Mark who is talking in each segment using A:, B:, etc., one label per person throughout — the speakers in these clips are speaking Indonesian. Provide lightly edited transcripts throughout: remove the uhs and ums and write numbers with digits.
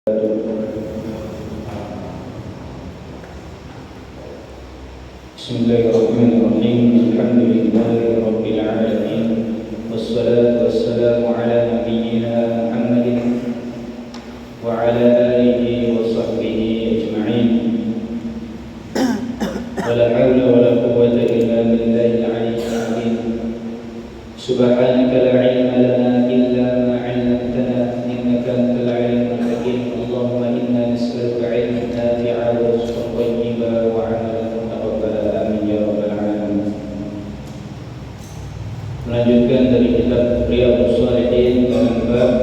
A: Bismillahirrahmanirrahim. Alhamdulillahi rabbil alamin. Wassalatu wassalamu ala nabiyyina Muhammadin wa ala alihi wa sahbihi ajma'in. Wala hawla wala quwwata illa billahil aliyyil azim. Subhanaka la ilma lana illa ma 'allamtana innaka antal alimul hakim. Allahumma inna nas'aluka 'ilman nafi'an wa rizqan thayyiban wa 'amalan mutaqabbalan. Amin ya rabbal alamin. Melanjutkan dari kitab Riyadhus Shalihin dalam bab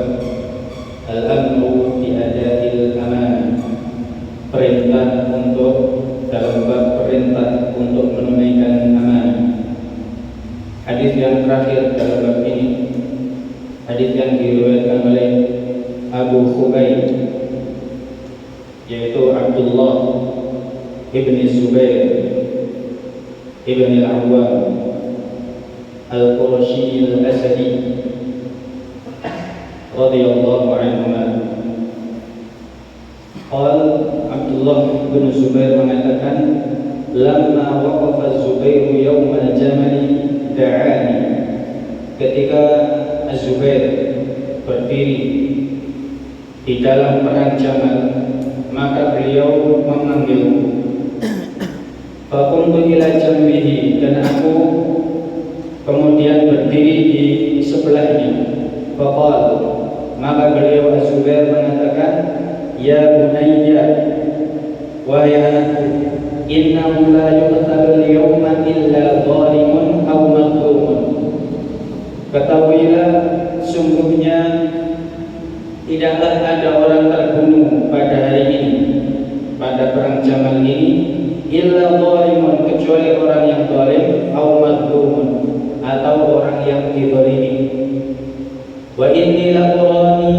A: Al-Amru bi Ada'il Amanah. Perintah untuk dalam bab perintah untuk menunaikan amanah. Hadis yang terakhir dalam bab ini, hadis yang diriwayatkan oleh Abu Khubayb, yaitu Abdullah ibni Zubair ibni Al-Awwam Al-Qurashi Al-Asadi radhiyallahu anhuma. Abdullah bin Zubair mengatakan, lamma waqafa Zubair yawmal jamali da'ani. Ketika Az-Zubair berdiri di dalam perang Jamal, maka beliau memanggilku. Faqumtu ila jambihi, dan aku kemudian berdiri di sebelahnya. Faqal, maka beliau Az-Zubair mengatakan, ya bunayya, wahai anakku, innahu la yuqtalu al-yawma illa zalimun aw mazlumun. Ketahuilah, sungguhnya tidaklah ada orang terbunuh pada hari ini, pada perang Jamal ini, illa zalimun, kecuali orang yang zalim, aw mazlumun, atau orang yang dizalimi. Wa inni la urani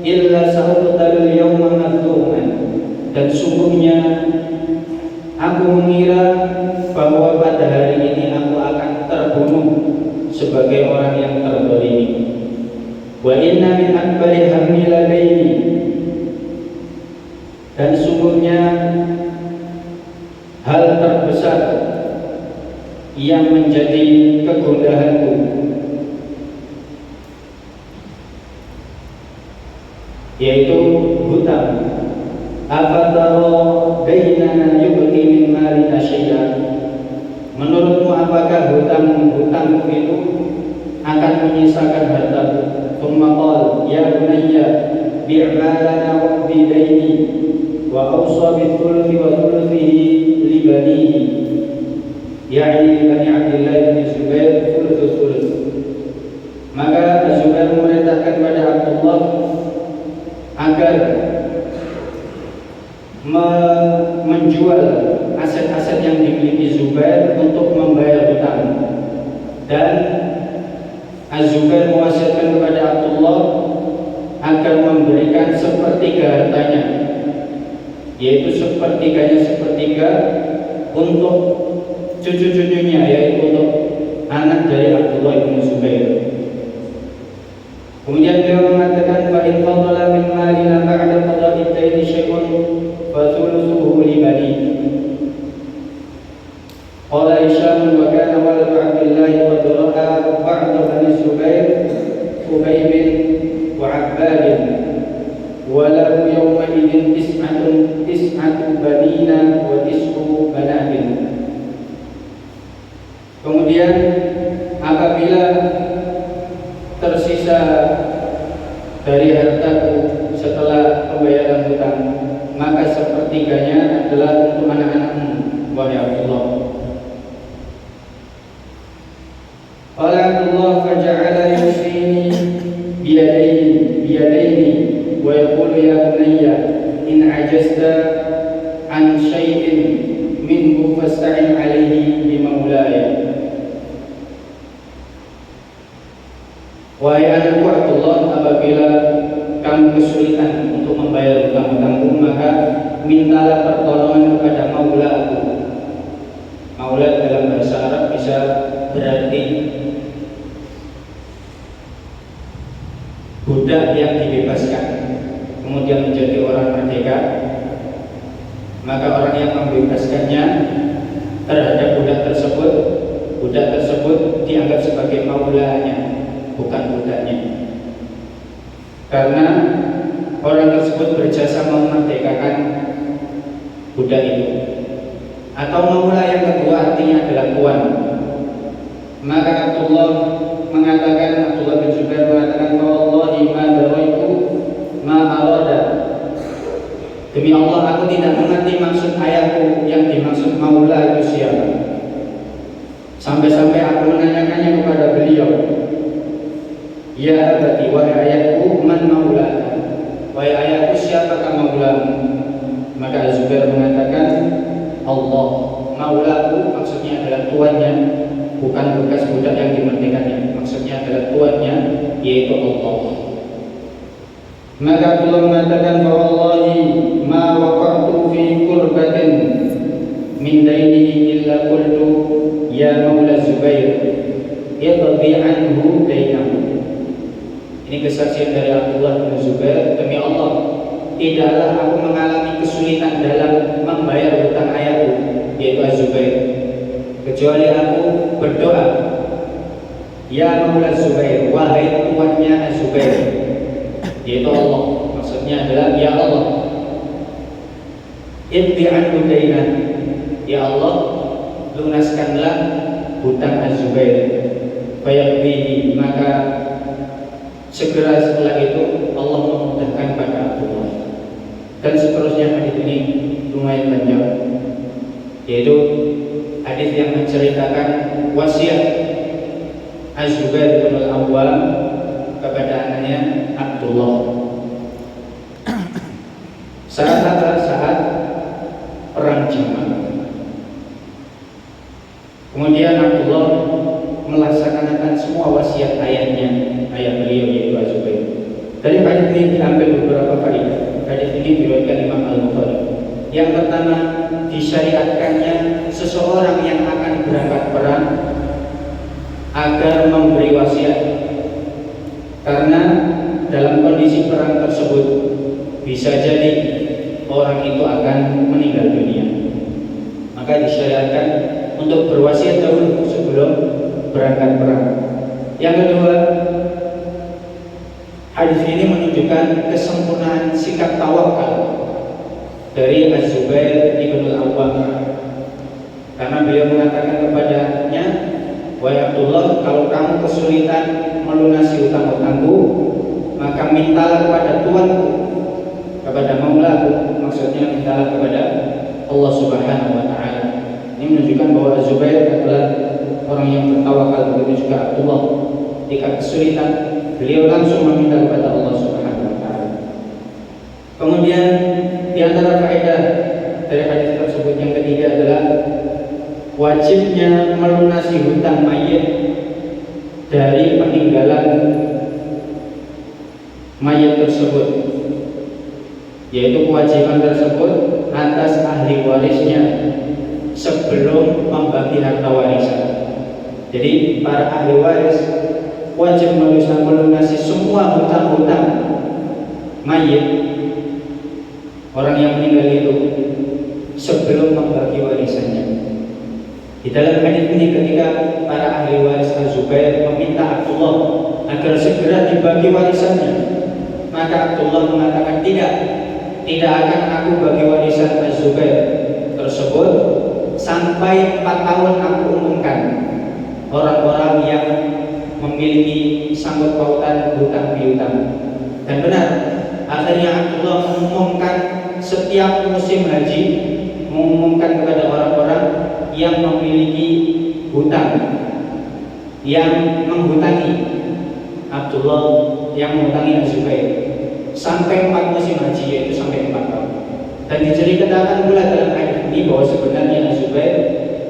A: illa sa'uqtalu al-yawma mazluman, dan sungguhnya aku mengira bahwa pada hari ini aku akan terbunuh sebagai orang yang terzalimi. Wa inna min akbari hammi ladaini, dan sungguhnya hal terbesar yang menjadi kegundahanku yaitu hutang. Afataro bainana yubqi min malina syai'an, menurutmu apakah hutang-hutangku itu akan menyisakan hartaku? Tsumma qala, ya bunayya bi'malana wa bidaini wa awsa bithuluthi wa thuluthihi li banihi, ya'ni bani Abdullah bin Zubair thuluth. Maka Az-Zubair memerintahkan kepada Abdullah agar menjual aset-aset yang dimiliki Zubair untuk membayar hutang, dan Az-Zubair mewasiatkan kepada Abdullah agar memberikan sepertiga hartanya, yaitu sepertiga untuk cucu-cucunya, yaitu untuk anak dari Abdullah bin Zubair. Kemudian beliau mengatakan, fa in fadala min malina ba'da qada'i ad-daini syai'un fa thuluthuhu li bani. Qala Hisham, wa kana waladu Abdullah wa dura'a ba'da bani Zubair Khubayb wa Abbad, wa lahu yawma idin tis'atu banina wa tis'u banatin. Kemudian apabila tersisa dari hartaku setelah pembayaran hutang, maka sepertiganya adalah untuk anak-anakmu, wahai Abdullah. Qala Abdullah, faja'ala yusini biyadayni wa yaqulu ya bunayya in ajazta an syai'in minhu fasta'in alayhi bi maulaya. Wahai anakku Abdullah, apabila kamu kesulitan untuk membayar hutang-hutangmu, maka mintalah pertolongan kepada maulaku. Maula dalam bahasa Arab bisa berarti budak yang dibebaskan. kemudian menjadi orang merdeka, maka orang yang membebaskannya terhadap budak tersebut dianggap sebagai maulanya, bukan budaknya. Karena orang tersebut berjasa memerdekakan budak itu. Atau maula yang kedua artinya adalah tuan. Maka Abdullah bin Zubair mengatakan, "Wallahi ma daraitu ma arada." Demi Allah, aku tidak mengerti maksud ayatku yang dimaksud maula itu siapa. Sampai-sampai aku menanyakannya kepada beliau, "Ya abati, wahai ayahku, man maula?" Wahai ayahku, siapakah maulamu? Maka Az-Zubair mengatakan, Allah. Maulaku maksudnya adalah tuannya, bukan bekas budak yang dimerdekakannya. Maksudnya adalah tuannya, yaitu Allah. Maka Abdullah mengatakan, "Wallahi ma waqa'tu fi qurbatin min dainihi illa qultu ya maula Zubair yadbi anhu dainahu." Ini kesaksian dari Abdullah bin Zubair, demi Allah, tidaklah aku mengalami kesulitan dalam membayar hutang ayahku, yaitu Az-Zubair, kecuali aku berdoa, ya maula Zubair, wahai tuannya Az-Zubair, yaitu Allah. Maksudnya adalah, ya Allah, idbi anhu dainah, ya Allah, lunaskanlah hutang Az-Zubair. Fayaqbihi, maka segera setelah itu Allah memudahkan pada Abdullah. Dan seterusnya hadis ini lumayan panjang, yaitu hadis yang menceritakan wasiat Az-Zubair bin Al-Awwam kepada anaknya Abdullah. Saat perang Jamal. Kemudian Abdullah melaksanakan semua wasiat ayah beliau, yaitu Az-Zubair. Dari hadis ini diambil beberapa faedah. Hadis ini diriwayatkan Imam Al-Bukhari. Yang pertama, disyariatkannya seseorang yang akan berangkat perang agar memberi wasiat, karena dalam kondisi perang tersebut bisa jadi orang itu akan meninggal dunia. Maka disyariatkan untuk berwasiat dahulu sebelum berangkat perang. Yang kedua, hadis ini menunjukkan kesempurnaan sikap tawakal dari Az-Zubair ibn Al-Awwam, karena beliau mengatakan kepadanya, wahai Abdullah, kalau kamu kesulitan melunasi hutang-hutangku, maka mintalah kepada Tuanku, kepada Maulaku, maksudnya mintalah kepada Allah Subhanahu wa Ta'ala. Ini menunjukkan bahwa Az-Zubair adalah orang yang bertawakal. Begitu juga Abdullah, ketika kesulitan beliau langsung meminta kepada Allah Subhanahu wa Ta'ala. Kemudian di antara faedah dari hadis tersebut yang ketiga adalah wajibnya melunasi hutang mayit dari peninggalan mayit tersebut, yaitu kewajiban tersebut atas ahli warisnya sebelum membagi harta warisan. Jadi para ahli waris wajib melunasi semua hutang-hutang mayit orang yang meninggal itu sebelum membagi warisannya. Di dalam hadis ini, ketika para ahli waris Az-Zubair meminta Abdullah agar segera dibagi warisannya, maka Abdullah mengatakan, tidak akan aku bagi warisan Az-Zubair tersebut sampai 4 tahun aku umumkan orang-orang yang memiliki sangkut pautan hutang piutang. Dan benar, akhirnya Abdullah mengumumkan setiap musim haji, mengumumkan kepada orang-orang yang memiliki hutang, yang menghutangi Abdullah, yang menghutangi Az-Zubair, sampai 4 musim haji, yaitu sampai 4 tahun. Dan diceritakan pula dalam hadis ini bahwa sebenarnya Az-Zubair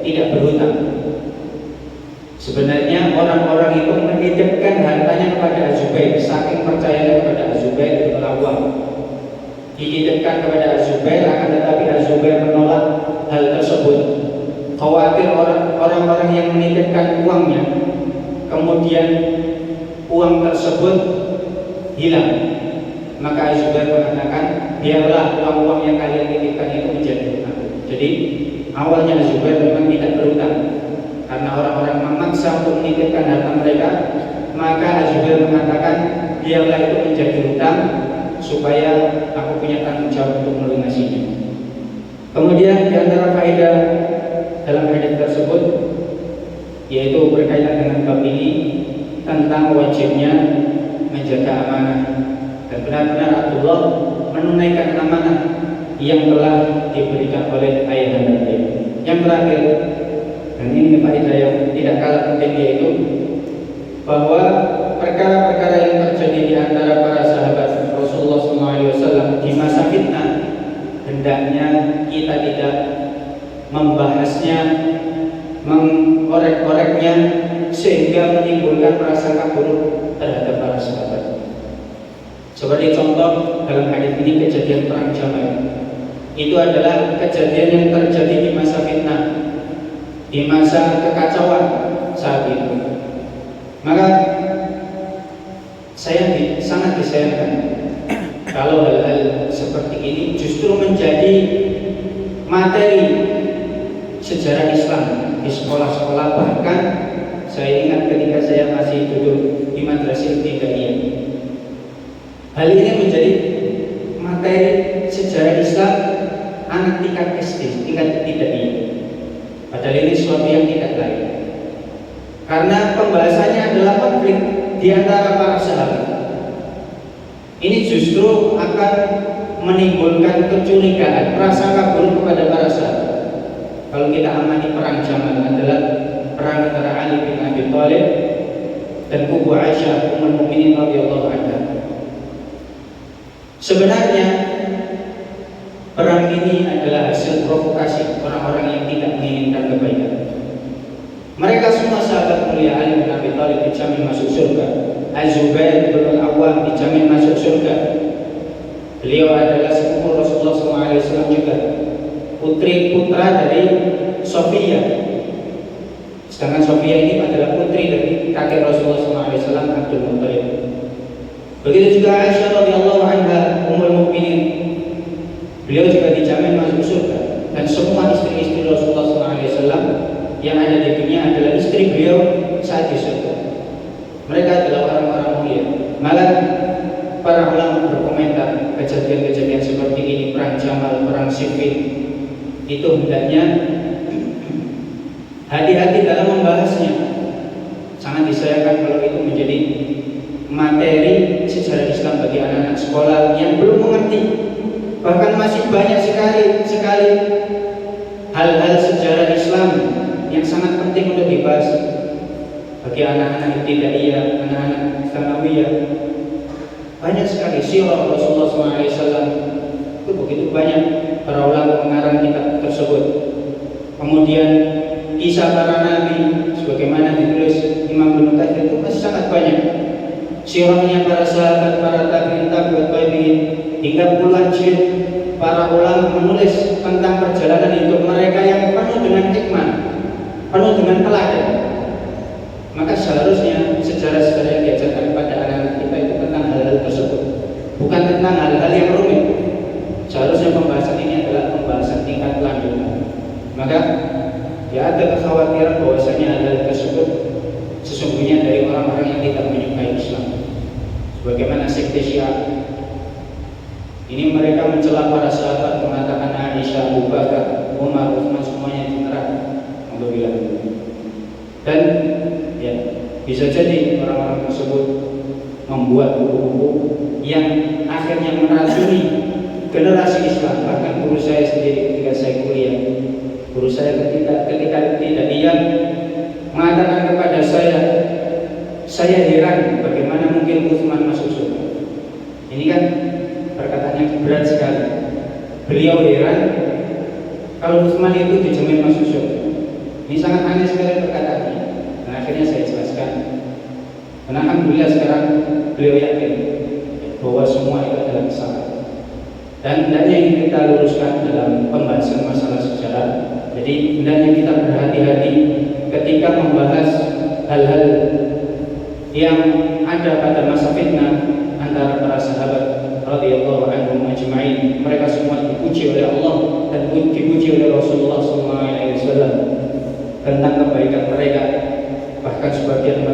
A: tidak berhutang. Sebenarnya orang-orang itu menitipkan hartanya kepada Az-Zubair, saking percayanya kepada Az-Zubair bin Al-Awwam. Dititipkan kepada Az-Zubair, akan tetapi Az-Zubair menolak hal tersebut. Khawatir orang-orang yang menitipkan uangnya, kemudian uang tersebut hilang, Maka Az-Zubair mengatakan, biarlah uang-uang yang kalian titipkan itu menjadi hutang. Jadi awalnya Az-Zubair memang tidak berhutang, karena orang-orang memaksa untuk menitipkan harta mereka. Maka Az-Zubair mengatakan, biarlah itu menjadi hutang supaya aku punya tanggung jawab untuk melunasinya. Kemudian di antara faedah dalam hadis tersebut yaitu berkaitan dengan bab ini tentang wajibnya menjaga amanah dan benar-benar Abdullah menunaikan amanah yang telah diberikan oleh ayahanda beliau. Yang terakhir, dan ini faedah yang tidak kalah penting, yaitu bahwa perkara-perkara yang terjadi di antara para sahabat Rasulullah SAW di masa fitnah, hendaknya kita tidak membahasnya, mengorek-oreknya sehingga menimbulkan prasangka buruk terhadap para sahabat. Seperti contoh dalam hadis ini kejadian perang Jamal. Itu adalah kejadian yang terjadi di masa fitnah, di masa kekacauan saat itu. Maka saya sangat disayangkan kalau hal-hal seperti ini justru menjadi materi sejarah Islam di sekolah-sekolah. Bahkan saya ingat ketika saya masih duduk di madrasah ibtidaiyah, hal ini menjadi materi sejarah Islam anak tingkat SD, tingkat ibtidaiyah. Padahal ini sesuatu yang tidak lain, karena pembahasannya adalah konflik di antara para sahabat. Ini justru akan menimbulkan kecurigaan, prasangka buruk kepada para sahabat. Kalau kita amati perang Jamal adalah perang antara Ali bin Abi Thalib dan kubu Aisyah Ummul Mukminin radhiyallahu anha. Sebenarnya perang ini adalah hasil provokasi orang-orang yang tidak menginginkan kebaikan. Mereka semua sahabat mulia. Ali bin Abi Thalib dijamin masuk surga, Az-Zubair bin Al-Awwam dijamin masuk surga. Beliau adalah sepupu Rasulullah SAW juga, putri putra dari Sofia. Sedangkan Sofia ini adalah putri dari kakek Rasulullah SAW, Abdul Muttalib. Begitu juga Aisyah radhiyallahu anha Ummul Mukminin, beliau juga dijamin masuk surga. Dan semua istri-istri Rasulullah SAW yang ada di dunia adalah istri beliau saat di surga. Mereka adalah orang-orang mulia. Malah para ulama berkomentar kejadian-kejadian seperti ini, perang Jamal, perang Siffin, itu hendaknya hati-hati dalam membahasnya. Sangat disayangkan kalau itu menjadi materi sejarah Islam bagi anak-anak sekolah yang belum mengerti. Bahkan masih banyak sekali hal-hal sejarah Islam yang sangat penting untuk dibahas bagi anak-anak ibtidaiyah, anak-anak tsanawiyah. Banyak sekali sirah Rasulullah SAW, itu begitu banyak para ulama mengarang kitab tersebut. Kemudian kisah para nabi sebagaimana ditulis Imam Ibnu Katsir itu masih sangat banyak. Sirahnya para sahabat, para tabi'in, tabi'ut tabi'in, hingga puluhan jilid para ulama menulis tentang perjalanan hidup mereka yang penuh dengan hikmah, penuh dengan teladan. Maka seharusnya sejarah-sejarah yang diajarkan kepada anak-anak kita itu tentang hal-hal tersebut, bukan tentang hal-hal yang rumit. Seharusnya pembahasan ini adalah pembahasan tingkat lanjutan. Maka ya ada kekhawatiran bahwasanya hal-hal tersebut sesungguhnya dari orang-orang yang tidak menyukai Islam, sebagaimana sekte Syiah. Ini mereka mencela para sahabat, mengatakan Aisyah, Abu Bakar, Umar, Utsman semuanya di neraka. Dan ya, bisa jadi orang-orang tersebut membuat buku-buku yang akhirnya meracuni generasi Islam. Bahkan guru saya sendiri ketika saya kuliah, guru saya ketika tidak diam mengatakan kepada saya heran bagaimana mungkin Utsman masuk surga. Ini kan perkataannya berat sekali. Beliau heran kalau Utsman itu dijamin masuk surga. Ini sangat aneh sekali perkataannya. Dan akhirnya saya jelaskan. Dan alhamdulillah sekarang beliau yakin bahwa semua itu adalah kesalahan. Dan hendaknya ini kita luruskan dalam pembahasan masalah sejarah. Jadi hendaknya kita berhati-hati ketika membahas hal-hal yang ada pada masa fitnah antara para sahabat radhiyallahu anhum ajma'in. Mereka semua dipuji oleh Allah dan dipuji oleh Rasulullah SAW tentang kebaikan mereka. Bahkan sebagian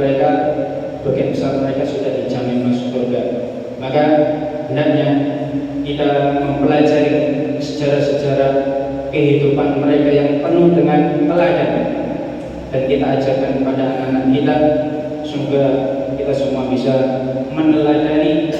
A: besar mereka sudah dijamin masuk surga. Maka hendaknya kita mempelajari sejarah-sejarah kehidupan mereka yang penuh dengan teladan dan kita ajarkan kepada anak-anak kita. Semoga kita semua bisa meneladani